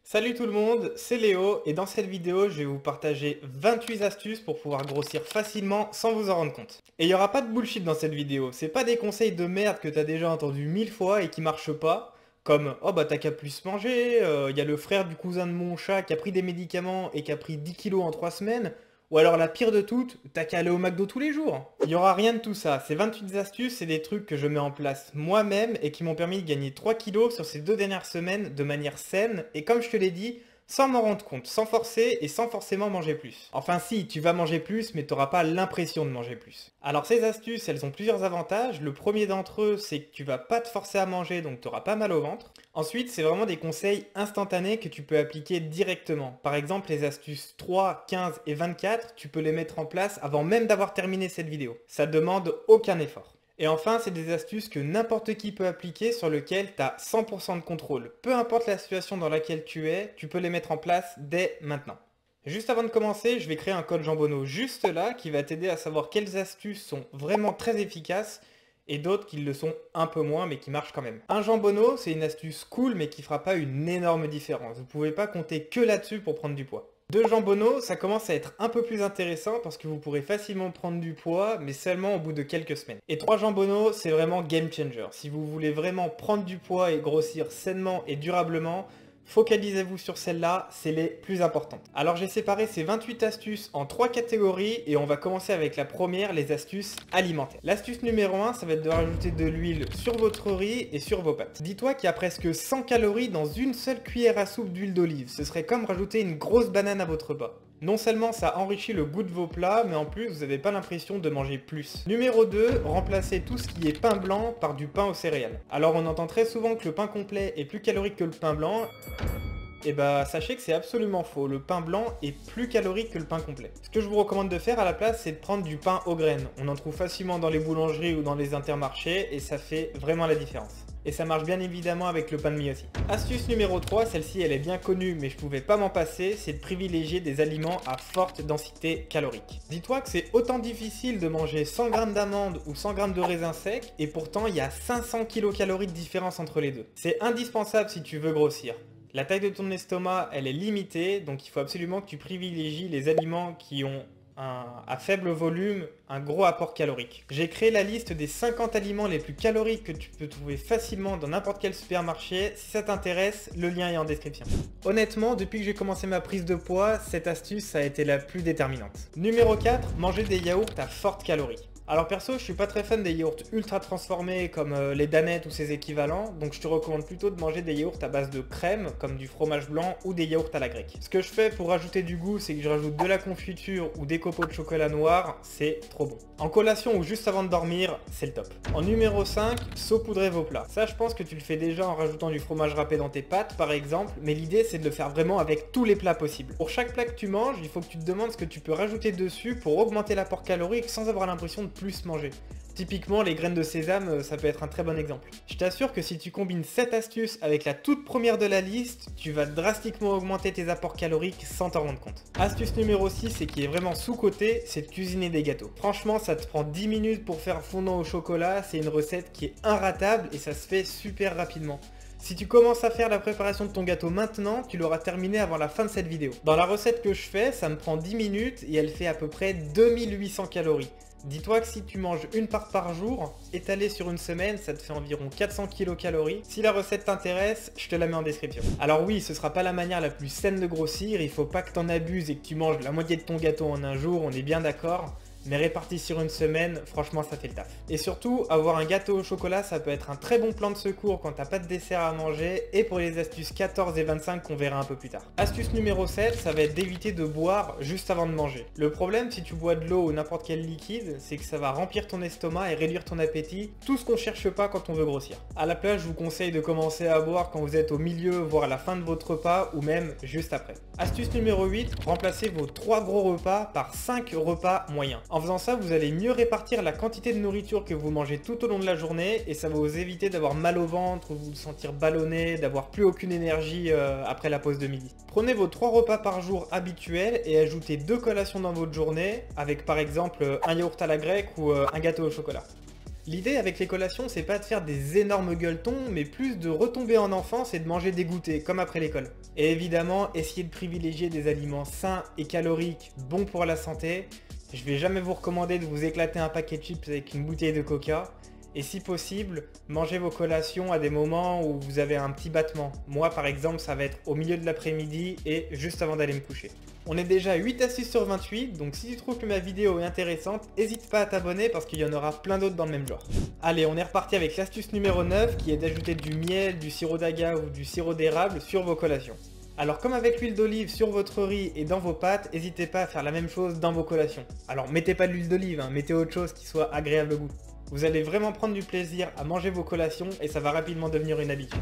Salut tout le monde, c'est Léo et dans cette vidéo je vais vous partager 28 astuces pour pouvoir grossir facilement sans vous en rendre compte. Et il n'y aura pas de bullshit dans cette vidéo, c'est pas des conseils de merde que t'as déjà entendu 1000 fois et qui marchent pas, comme oh bah t'as qu'à plus manger, y a le frère du cousin de mon chat qui a pris des médicaments et qui a pris 10 kilos en 3 semaines, ou alors la pire de toutes, t'as qu'à aller au McDo tous les jours. Il y aura rien de tout ça, ces 28 astuces c'est des trucs que je mets en place moi-même et qui m'ont permis de gagner 3 kilos sur ces 2 dernières semaines de manière saine et comme je te l'ai dit, sans m'en rendre compte, sans forcer et sans forcément manger plus. Enfin si, tu vas manger plus mais t'auras pas l'impression de manger plus. Alors ces astuces, elles ont plusieurs avantages. Le premier d'entre eux, c'est que tu vas pas te forcer à manger donc t'auras pas mal au ventre. Ensuite, c'est vraiment des conseils instantanés que tu peux appliquer directement. Par exemple, les astuces 3, 15 et 24, tu peux les mettre en place avant même d'avoir terminé cette vidéo. Ça demande aucun effort. Et enfin, c'est des astuces que n'importe qui peut appliquer sur lesquelles tu as 100% de contrôle. Peu importe la situation dans laquelle tu es, tu peux les mettre en place dès maintenant. Juste avant de commencer, je vais créer un code Jambonneau juste là qui va t'aider à savoir quelles astuces sont vraiment très efficaces et d'autres qui le sont un peu moins mais qui marchent quand même. Un jambonneau, c'est une astuce cool mais qui fera pas une énorme différence. Vous pouvez pas compter que là-dessus pour prendre du poids. Deux jambonneaux, ça commence à être un peu plus intéressant parce que vous pourrez facilement prendre du poids mais seulement au bout de quelques semaines. Et trois jambonneaux, c'est vraiment game changer. Si vous voulez vraiment prendre du poids et grossir sainement et durablement, focalisez-vous sur celles-là, c'est les plus importantes. Alors j'ai séparé ces 28 astuces en 3 catégories et on va commencer avec la première, les astuces alimentaires. L'astuce numéro 1, ça va être de rajouter de l'huile sur votre riz et sur vos pâtes. Dis-toi qu'il y a presque 100 calories dans une seule cuillère à soupe d'huile d'olive. Ce serait comme rajouter une grosse banane à votre repas. Non seulement ça enrichit le goût de vos plats, mais en plus vous n'avez pas l'impression de manger plus. Numéro 2, remplacez tout ce qui est pain blanc par du pain aux céréales. Alors on entend très souvent que le pain complet est plus calorique que le pain blanc. Et bah sachez que c'est absolument faux, le pain blanc est plus calorique que le pain complet. Ce que je vous recommande de faire à la place, c'est de prendre du pain aux graines. On en trouve facilement dans les boulangeries ou dans les intermarchés et ça fait vraiment la différence. Et ça marche bien évidemment avec le pain de mie aussi. Astuce numéro 3, celle-ci elle est bien connue mais je pouvais pas m'en passer, c'est de privilégier des aliments à forte densité calorique. Dis-toi que c'est autant difficile de manger 100 g d'amandes ou 100 g de raisins secs et pourtant il y a 500 kcal de différence entre les deux. C'est indispensable si tu veux grossir. La taille de ton estomac, elle est limitée, donc il faut absolument que tu privilégies les aliments qui ont à faible volume, un gros apport calorique. J'ai créé la liste des 50 aliments les plus caloriques que tu peux trouver facilement dans n'importe quel supermarché. Si ça t'intéresse, le lien est en description. Honnêtement, depuis que j'ai commencé ma prise de poids, cette astuce a été la plus déterminante. Numéro 4, manger des yaourts à forte calorie. Alors perso, je suis pas très fan des yaourts ultra transformés comme les Danettes ou ses équivalents, donc je te recommande plutôt de manger des yaourts à base de crème, comme du fromage blanc ou des yaourts à la grecque. Ce que je fais pour rajouter du goût, c'est que je rajoute de la confiture ou des copeaux de chocolat noir, c'est trop bon. En collation ou juste avant de dormir, c'est le top. En numéro 5, saupoudrez vos plats. Ça, je pense que tu le fais déjà en rajoutant du fromage râpé dans tes pâtes, par exemple, mais l'idée c'est de le faire vraiment avec tous les plats possibles. Pour chaque plat que tu manges, il faut que tu te demandes ce que tu peux rajouter dessus pour augmenter l'apport calorique sans avoir l'impression de plus manger. Typiquement, les graines de sésame, ça peut être un très bon exemple. Je t'assure que si tu combines cette astuce avec la toute première de la liste, tu vas drastiquement augmenter tes apports caloriques sans t'en rendre compte. Astuce numéro 6 et qui est vraiment sous-cotée, c'est de cuisiner des gâteaux. Franchement, ça te prend 10 minutes pour faire fondant au chocolat, c'est une recette qui est inratable et ça se fait super rapidement. Si tu commences à faire la préparation de ton gâteau maintenant, tu l'auras terminé avant la fin de cette vidéo. Dans la recette que je fais, ça me prend 10 minutes et elle fait à peu près 2800 calories. Dis-toi que si tu manges une part par jour, étalée sur une semaine, ça te fait environ 400 kcal. Si la recette t'intéresse, je te la mets en description. Alors oui, ce sera pas la manière la plus saine de grossir, il faut pas que t'en abuses et que tu manges la moitié de ton gâteau en un jour, on est bien d'accord. Mais réparti sur une semaine, franchement ça fait le taf. Et surtout, avoir un gâteau au chocolat, ça peut être un très bon plan de secours quand t'as pas de dessert à manger et pour les astuces 14 et 25 qu'on verra un peu plus tard. Astuce numéro 7, ça va être d'éviter de boire juste avant de manger. Le problème si tu bois de l'eau ou n'importe quel liquide, c'est que ça va remplir ton estomac et réduire ton appétit, tout ce qu'on cherche pas quand on veut grossir. À la place, je vous conseille de commencer à boire quand vous êtes au milieu, voire à la fin de votre repas ou même juste après. Astuce numéro 8, remplacez vos 3 gros repas par 5 repas moyens. En faisant ça, vous allez mieux répartir la quantité de nourriture que vous mangez tout au long de la journée et ça va vous éviter d'avoir mal au ventre, vous sentir ballonné, d'avoir plus aucune énergie après la pause de midi. Prenez vos 3 repas par jour habituels et ajoutez 2 collations dans votre journée avec par exemple un yaourt à la grecque ou un gâteau au chocolat. L'idée avec les collations, c'est pas de faire des énormes gueuletons, mais plus de retomber en enfance et de manger des goûters, comme après l'école. Et évidemment, essayer de privilégier des aliments sains et caloriques, bons pour la santé. Je vais jamais vous recommander de vous éclater un paquet de chips avec une bouteille de coca. Et si possible, mangez vos collations à des moments où vous avez un petit battement. Moi par exemple, ça va être au milieu de l'après-midi et juste avant d'aller me coucher. On est déjà à 8 astuces sur 28, donc si tu trouves que ma vidéo est intéressante, n'hésite pas à t'abonner parce qu'il y en aura plein d'autres dans le même genre. Allez, on est reparti avec l'astuce numéro 9 qui est d'ajouter du miel, du sirop d'agave ou du sirop d'érable sur vos collations. Alors comme avec l'huile d'olive sur votre riz et dans vos pâtes, n'hésitez pas à faire la même chose dans vos collations. Alors mettez pas de l'huile d'olive, mettez autre chose qui soit agréable au goût. Vous allez vraiment prendre du plaisir à manger vos collations et ça va rapidement devenir une habitude.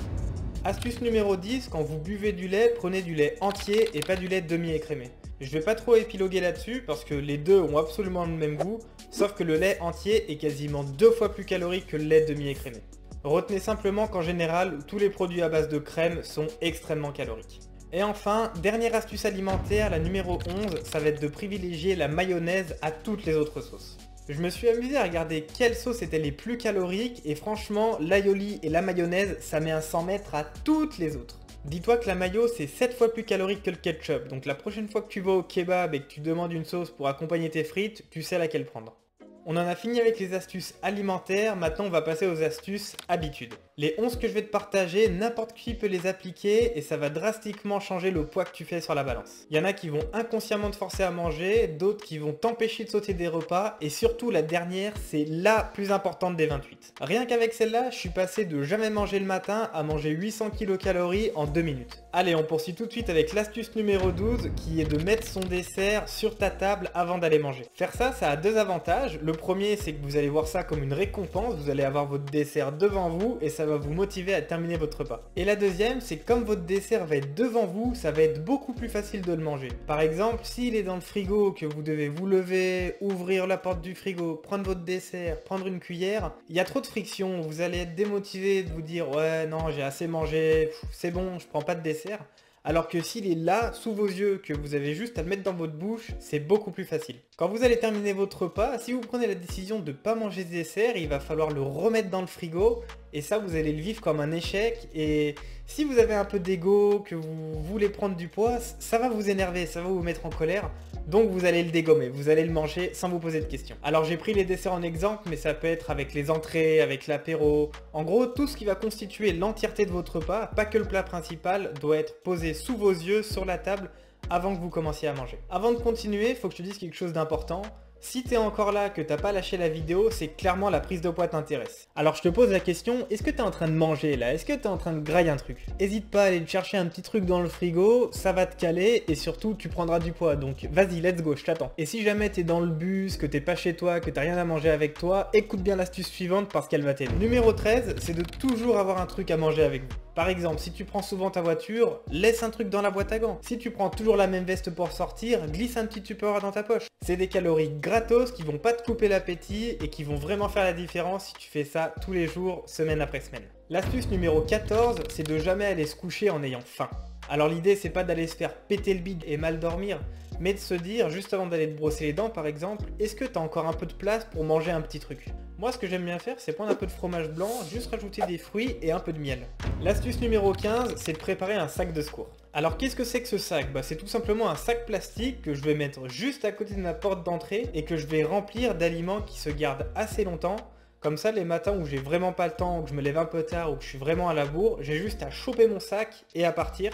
Astuce numéro 10, quand vous buvez du lait, prenez du lait entier et pas du lait demi-écrémé. Je vais pas trop épiloguer là-dessus parce que les deux ont absolument le même goût, sauf que le lait entier est quasiment 2 fois plus calorique que le lait demi-écrémé. Retenez simplement qu'en général, tous les produits à base de crème sont extrêmement caloriques. Et enfin, dernière astuce alimentaire, la numéro 11, ça va être de privilégier la mayonnaise à toutes les autres sauces. Je me suis amusé à regarder quelles sauces étaient les plus caloriques et franchement, l'aioli et la mayonnaise, ça met un 100 mètres à toutes les autres. Dis-toi que la mayo c'est 7 fois plus calorique que le ketchup, donc la prochaine fois que tu vas au kebab et que tu demandes une sauce pour accompagner tes frites, tu sais laquelle prendre. On en a fini avec les astuces alimentaires, maintenant on va passer aux astuces habitudes. Les 11 que je vais te partager, n'importe qui peut les appliquer et ça va drastiquement changer le poids que tu fais sur la balance. Il y en a qui vont inconsciemment te forcer à manger, d'autres qui vont t'empêcher de sauter des repas et surtout la dernière, c'est la plus importante des 28. Rien qu'avec celle-là, je suis passé de jamais manger le matin à manger 800 kcal en 2 minutes. Allez, on poursuit tout de suite avec l'astuce numéro 12 qui est de mettre son dessert sur ta table avant d'aller manger. Faire ça, ça a deux avantages. Le premier, c'est que vous allez voir ça comme une récompense, vous allez avoir votre dessert devant vous et ça va vous motiver à terminer votre repas. Et la deuxième, c'est que comme votre dessert va être devant vous, ça va être beaucoup plus facile de le manger. Par exemple, s'il est dans le frigo, que vous devez vous lever, ouvrir la porte du frigo, prendre votre dessert, prendre une cuillère, il y a trop de friction, vous allez être démotivé de vous dire « Ouais, non, j'ai assez mangé, c'est bon, je prends pas de dessert ». Alors que s'il est là, sous vos yeux, que vous avez juste à le mettre dans votre bouche, c'est beaucoup plus facile. Quand vous allez terminer votre repas, si vous prenez la décision de ne pas manger de dessert, il va falloir le remettre dans le frigo, et ça vous allez le vivre comme un échec, et si vous avez un peu d'ego, que vous voulez prendre du poids, ça va vous énerver, ça va vous mettre en colère, donc vous allez le dégommer, vous allez le manger sans vous poser de questions. Alors j'ai pris les desserts en exemple, mais ça peut être avec les entrées, avec l'apéro. En gros, tout ce qui va constituer l'entièreté de votre repas, pas que le plat principal, doit être posé sous vos yeux, sur la table, avant que vous commenciez à manger. Avant de continuer, il faut que je te dise quelque chose d'important. Si t'es encore là, que t'as pas lâché la vidéo, c'est que clairement la prise de poids t'intéresse. Alors je te pose la question, est-ce que t'es en train de manger là? Est-ce que t'es en train de grailler un truc? Hésite pas à aller te chercher un petit truc dans le frigo, ça va te caler et surtout tu prendras du poids. Donc vas-y, let's go, je t'attends. Et si jamais t'es dans le bus, que t'es pas chez toi, que t'as rien à manger avec toi, écoute bien l'astuce suivante parce qu'elle va t'aider. Numéro 13, c'est de toujours avoir un truc à manger avec vous. Par exemple, si tu prends souvent ta voiture, laisse un truc dans la boîte à gants. Si tu prends toujours la même veste pour sortir, glisse un petit Tupperware dans ta poche. C'est des calories gratos qui vont pas te couper l'appétit et qui vont vraiment faire la différence si tu fais ça tous les jours, semaine après semaine. L'astuce numéro 14, c'est de jamais aller se coucher en ayant faim. Alors l'idée c'est pas d'aller se faire péter le bide et mal dormir, mais de se dire, juste avant d'aller te brosser les dents par exemple, est-ce que tu as encore un peu de place pour manger un petit truc? Moi ce que j'aime bien faire c'est prendre un peu de fromage blanc, juste rajouter des fruits et un peu de miel. L'astuce numéro 15, c'est de préparer un sac de secours. Alors qu'est-ce que c'est que ce sac? C'est tout simplement un sac plastique que je vais mettre juste à côté de ma porte d'entrée et que je vais remplir d'aliments qui se gardent assez longtemps. Comme ça, les matins où j'ai vraiment pas le temps, ou que je me lève un peu tard, ou que je suis vraiment à la bourre, j'ai juste à choper mon sac et à partir.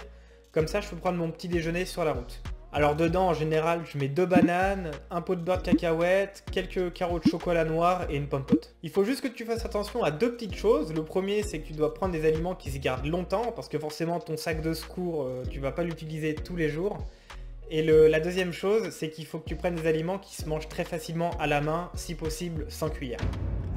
Comme ça, je peux prendre mon petit déjeuner sur la route. Alors dedans, en général, je mets 2 bananes, un pot de beurre de cacahuète, quelques carreaux de chocolat noir et une pomme pote. Il faut juste que tu fasses attention à 2 petites choses. Le premier, c'est que tu dois prendre des aliments qui se gardent longtemps, parce que forcément, ton sac de secours, tu vas pas l'utiliser tous les jours. Et la deuxième chose, c'est qu'il faut que tu prennes des aliments qui se mangent très facilement à la main, si possible sans cuillère.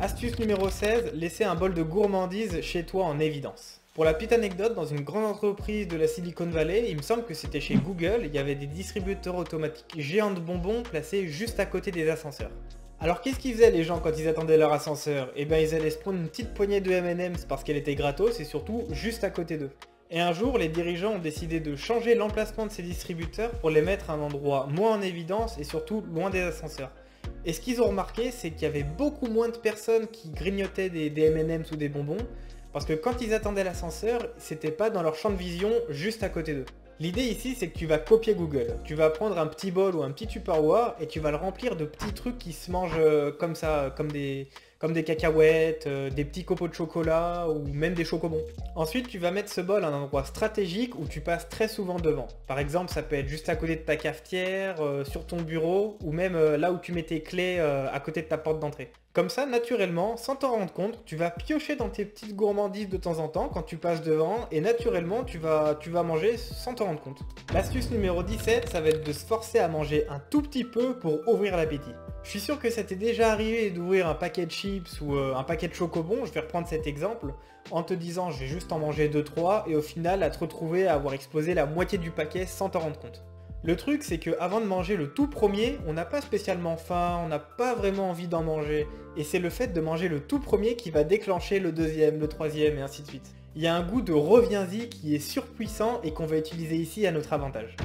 Astuce numéro 16, laisser un bol de gourmandise chez toi en évidence. Pour la petite anecdote, dans une grande entreprise de la Silicon Valley, il me semble que c'était chez Google, il y avait des distributeurs automatiques géants de bonbons placés juste à côté des ascenseurs. Alors qu'est-ce qu'ils faisaient les gens quand ils attendaient leur ascenseur? Eh bien ils allaient se prendre une petite poignée de M&M's parce qu'elle était gratos et surtout juste à côté d'eux. Et un jour, les dirigeants ont décidé de changer l'emplacement de ces distributeurs pour les mettre à un endroit moins en évidence et surtout loin des ascenseurs. Et ce qu'ils ont remarqué, c'est qu'il y avait beaucoup moins de personnes qui grignotaient des M&M's ou des bonbons, parce que quand ils attendaient l'ascenseur, c'était pas dans leur champ de vision juste à côté d'eux. L'idée ici, c'est que tu vas copier Google. Tu vas prendre un petit bol ou un petit Tupperware et tu vas le remplir de petits trucs qui se mangent comme ça, comme des cacahuètes, des petits copeaux de chocolat ou même des chocobons. Ensuite, tu vas mettre ce bol à un endroit stratégique où tu passes très souvent devant. Par exemple, ça peut être juste à côté de ta cafetière, sur ton bureau ou même là où tu mets tes clés à côté de ta porte d'entrée. Comme ça, naturellement, sans t'en rendre compte, tu vas piocher dans tes petites gourmandises de temps en temps quand tu passes devant et naturellement, tu vas manger sans t'en rendre compte. L'astuce numéro 17, ça va être de se forcer à manger un tout petit peu pour ouvrir l'appétit. Je suis sûr que ça t'est déjà arrivé d'ouvrir un paquet de chips ou un paquet de chocobons, je vais reprendre cet exemple, en te disant je vais juste en manger 2-3 et au final à te retrouver à avoir explosé la moitié du paquet sans t'en rendre compte. Le truc c'est que avant de manger le tout premier, on n'a pas spécialement faim, on n'a pas vraiment envie d'en manger, et c'est le fait de manger le tout premier qui va déclencher le deuxième, le troisième et ainsi de suite. Il y a un goût de reviens-y qui est surpuissant et qu'on va utiliser ici à notre avantage.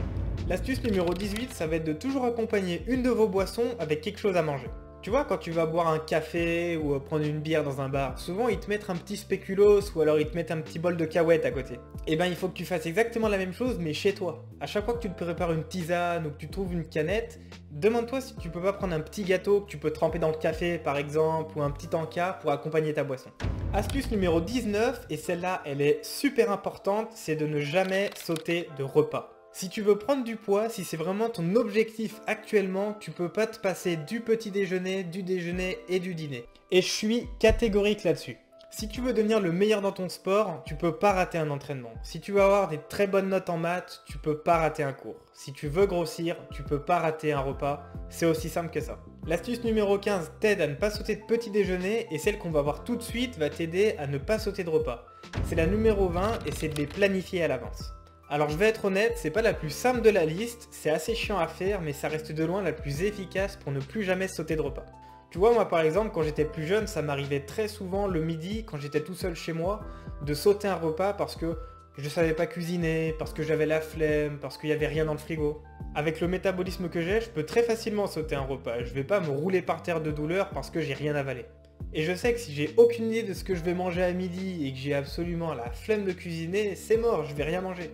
L'astuce numéro 18, ça va être de toujours accompagner une de vos boissons avec quelque chose à manger. Tu vois, quand tu vas boire un café ou prendre une bière dans un bar, souvent ils te mettent un petit spéculoos ou alors ils te mettent un petit bol de cacahuètes à côté. Et ben il faut que tu fasses exactement la même chose mais chez toi. À chaque fois que tu te prépares une tisane ou que tu trouves une canette, demande-toi si tu peux pas prendre un petit gâteau que tu peux tremper dans le café par exemple ou un petit encas pour accompagner ta boisson. Astuce numéro 19, et celle-là elle est super importante, c'est de ne jamais sauter de repas. Si tu veux prendre du poids, si c'est vraiment ton objectif actuellement, tu peux pas te passer du petit déjeuner, du déjeuner et du dîner. Et je suis catégorique là-dessus. Si tu veux devenir le meilleur dans ton sport, tu peux pas rater un entraînement. Si tu veux avoir des très bonnes notes en maths, tu peux pas rater un cours. Si tu veux grossir, tu peux pas rater un repas. C'est aussi simple que ça. L'astuce numéro 15 t'aide à ne pas sauter de petit déjeuner et celle qu'on va voir tout de suite va t'aider à ne pas sauter de repas. C'est la numéro 20 et c'est de les planifier à l'avance. Alors je vais être honnête, c'est pas la plus simple de la liste, c'est assez chiant à faire mais ça reste de loin la plus efficace pour ne plus jamais sauter de repas. Tu vois, moi par exemple, quand j'étais plus jeune, ça m'arrivait très souvent le midi, quand j'étais tout seul chez moi, de sauter un repas parce que je savais pas cuisiner, parce que j'avais la flemme, parce qu'il y avait rien dans le frigo. Avec le métabolisme que j'ai, je peux très facilement sauter un repas, je vais pas me rouler par terre de douleur parce que j'ai rien avalé. Et je sais que si j'ai aucune idée de ce que je vais manger à midi et que j'ai absolument la flemme de cuisiner, c'est mort, je vais rien manger.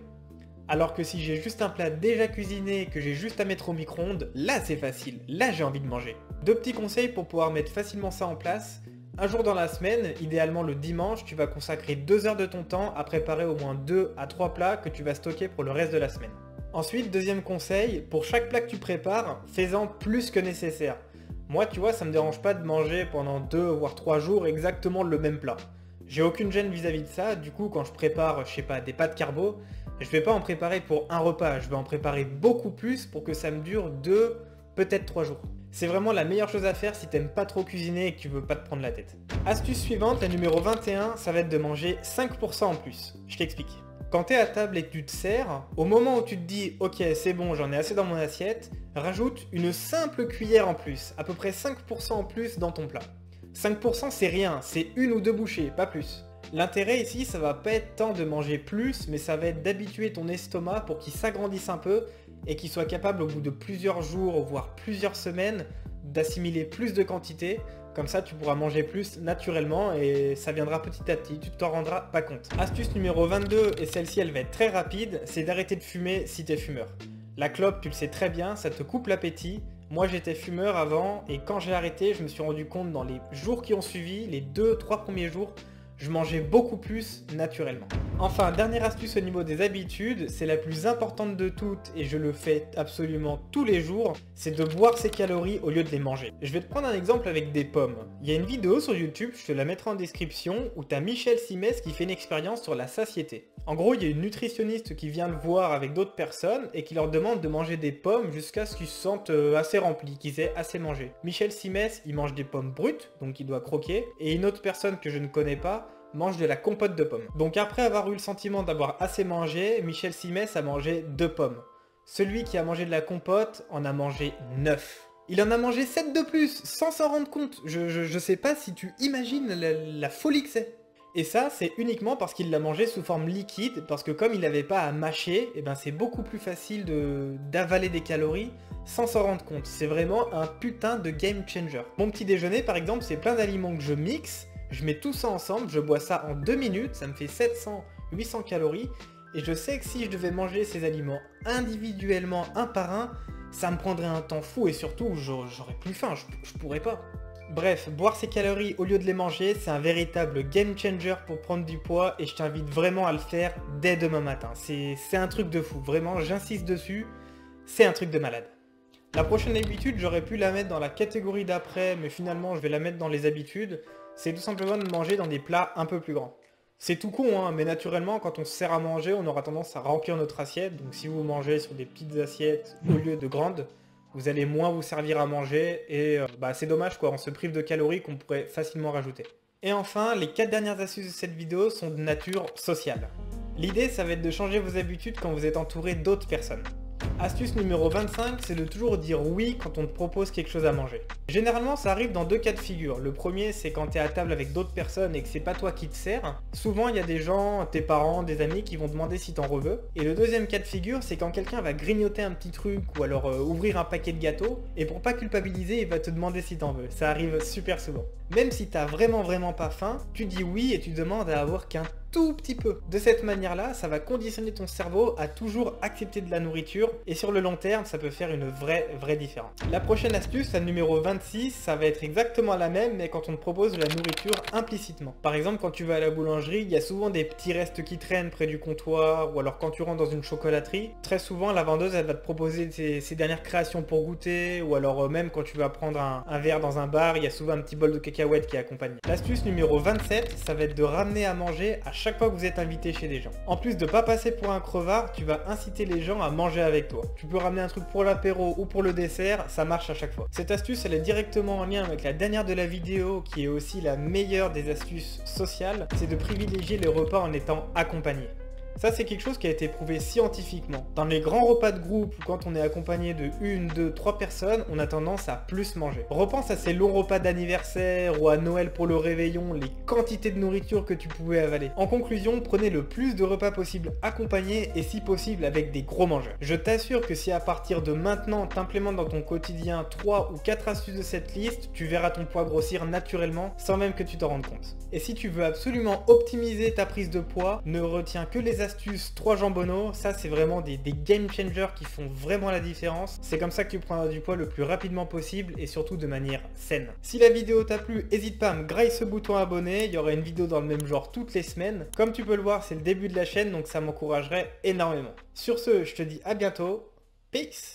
Alors que si j'ai juste un plat déjà cuisiné et que j'ai juste à mettre au micro-ondes, là c'est facile, là j'ai envie de manger. Deux petits conseils pour pouvoir mettre facilement ça en place. Un jour dans la semaine, idéalement le dimanche, tu vas consacrer 2 heures de ton temps à préparer au moins 2 à 3 plats que tu vas stocker pour le reste de la semaine. Ensuite, deuxième conseil, pour chaque plat que tu prépares, fais-en plus que nécessaire. Moi tu vois, ça me dérange pas de manger pendant 2 voire 3 jours exactement le même plat. J'ai aucune gêne vis-à-vis de ça, du coup quand je prépare, je sais pas, des pâtes carbo, je vais pas en préparer pour un repas, je vais en préparer beaucoup plus pour que ça me dure 2, peut-être 3 jours. C'est vraiment la meilleure chose à faire si t'aimes pas trop cuisiner et que tu veux pas te prendre la tête. Astuce suivante, la numéro 21, ça va être de manger 5% en plus. Je t'explique. Quand t'es à table et que tu te sers, au moment où tu te dis ok c'est bon j'en ai assez dans mon assiette, rajoute une simple cuillère en plus, à peu près 5% en plus dans ton plat. 5% c'est rien, c'est 1 ou 2 bouchées, pas plus. L'intérêt ici, ça va pas être tant de manger plus, mais ça va être d'habituer ton estomac pour qu'il s'agrandisse un peu et qu'il soit capable au bout de plusieurs jours, voire plusieurs semaines, d'assimiler plus de quantité. Comme ça, tu pourras manger plus naturellement et ça viendra petit à petit, tu t'en rendras pas compte. Astuce numéro 22, et celle-ci elle va être très rapide, c'est d'arrêter de fumer si t'es fumeur. La clope, tu le sais très bien, ça te coupe l'appétit. Moi j'étais fumeur avant et quand j'ai arrêté, je me suis rendu compte dans les jours qui ont suivi, les 2-3 premiers jours, je mangeais beaucoup plus naturellement. Enfin, dernière astuce au niveau des habitudes, c'est la plus importante de toutes et je le fais absolument tous les jours, c'est de boire ses calories au lieu de les manger. Je vais te prendre un exemple avec des pommes. Il y a une vidéo sur YouTube, je te la mettrai en description, où tu as Michel Simès qui fait une expérience sur la satiété. En gros, il y a une nutritionniste qui vient le voir avec d'autres personnes et qui leur demande de manger des pommes jusqu'à ce qu'ils se sentent assez remplis, qu'ils aient assez mangé. Michel Simès, il mange des pommes brutes, donc il doit croquer, et une autre personne que je ne connais pas mange de la compote de pommes. Donc après avoir eu le sentiment d'avoir assez mangé, Michel Simès a mangé 2 pommes. Celui qui a mangé de la compote en a mangé 9. Il en a mangé 7 de plus, sans s'en rendre compte. Je sais pas si tu imagines la folie que c'est. Et ça, c'est uniquement parce qu'il l'a mangé sous forme liquide, parce que comme il n'avait pas à mâcher, et ben c'est beaucoup plus facile d'avaler des calories sans s'en rendre compte. C'est vraiment un putain de game changer. Mon petit déjeuner, par exemple, c'est plein d'aliments que je mixe, je mets tout ça ensemble, je bois ça en 2 minutes, ça me fait 700-800 calories, et je sais que si je devais manger ces aliments individuellement, un par un, ça me prendrait un temps fou, et surtout, j'aurais plus faim, je pourrais pas. Bref, boire ces calories au lieu de les manger, c'est un véritable game changer pour prendre du poids et je t'invite vraiment à le faire dès demain matin. C'est un truc de fou, vraiment, j'insiste dessus, c'est un truc de malade. La prochaine habitude, j'aurais pu la mettre dans la catégorie d'après, mais finalement je vais la mettre dans les habitudes, c'est tout simplement de manger dans des plats un peu plus grands. C'est tout con, hein, mais naturellement, quand on se sert à manger, on aura tendance à remplir notre assiette, donc si vous mangez sur des petites assiettes au lieu de grandes, vous allez moins vous servir à manger et c'est dommage quoi, on se prive de calories qu'on pourrait facilement rajouter. Et enfin, les 4 dernières astuces de cette vidéo sont de nature sociale. L'idée, ça va être de changer vos habitudes quand vous êtes entouré d'autres personnes. Astuce numéro 25, c'est de toujours dire oui quand on te propose quelque chose à manger. Généralement, ça arrive dans 2 cas de figure. Le premier, c'est quand tu es à table avec d'autres personnes et que c'est pas toi qui te sers. Souvent, il y a des gens, tes parents, des amis qui vont demander si t'en veux. Et le deuxième cas de figure, c'est quand quelqu'un va grignoter un petit truc ou alors ouvrir un paquet de gâteaux et pour pas culpabiliser, il va te demander si t'en veux. Ça arrive super souvent. Même si t'as vraiment pas faim, tu dis oui et tu demandes à avoir qu'un tout petit peu. De cette manière-là, ça va conditionner ton cerveau à toujours accepter de la nourriture et sur le long terme, ça peut faire une vraie différence. La prochaine astuce, la numéro 26, ça va être exactement la même mais quand on te propose de la nourriture implicitement. Par exemple, quand tu vas à la boulangerie, il y a souvent des petits restes qui traînent près du comptoir ou alors quand tu rentres dans une chocolaterie, très souvent la vendeuse elle va te proposer ses dernières créations pour goûter ou alors même quand tu vas prendre un verre dans un bar, il y a souvent un petit bol de cacahuètes qui est accompagné. L'astuce numéro 27, ça va être de ramener à manger à chaque fois que vous êtes invité chez des gens. En plus de pas passer pour un crevard, tu vas inciter les gens à manger avec toi. Tu peux ramener un truc pour l'apéro ou pour le dessert, ça marche à chaque fois. Cette astuce, elle est directement en lien avec la dernière de la vidéo qui est aussi la meilleure des astuces sociales, c'est de privilégier les repas en étant accompagné. Ça, c'est quelque chose qui a été prouvé scientifiquement. Dans les grands repas de groupe, ou quand on est accompagné de 1, 2, 3 personnes, on a tendance à plus manger. Repense à ces longs repas d'anniversaire ou à Noël pour le réveillon, les quantités de nourriture que tu pouvais avaler. En conclusion, prenez le plus de repas possible accompagnés et si possible avec des gros mangeurs. Je t'assure que si à partir de maintenant, t'implémentes dans ton quotidien 3 ou 4 astuces de cette liste, tu verras ton poids grossir naturellement sans même que tu t'en rendes compte. Et si tu veux absolument optimiser ta prise de poids, ne retiens que les astuces 3 jambonneaux, ça c'est vraiment des game changers qui font vraiment la différence. C'est comme ça que tu prendras du poids le plus rapidement possible et surtout de manière saine. Si la vidéo t'a plu, n'hésite pas à me grailler ce bouton abonné, il y aura une vidéo dans le même genre toutes les semaines. Comme tu peux le voir, c'est le début de la chaîne donc ça m'encouragerait énormément. Sur ce, je te dis à bientôt, peace!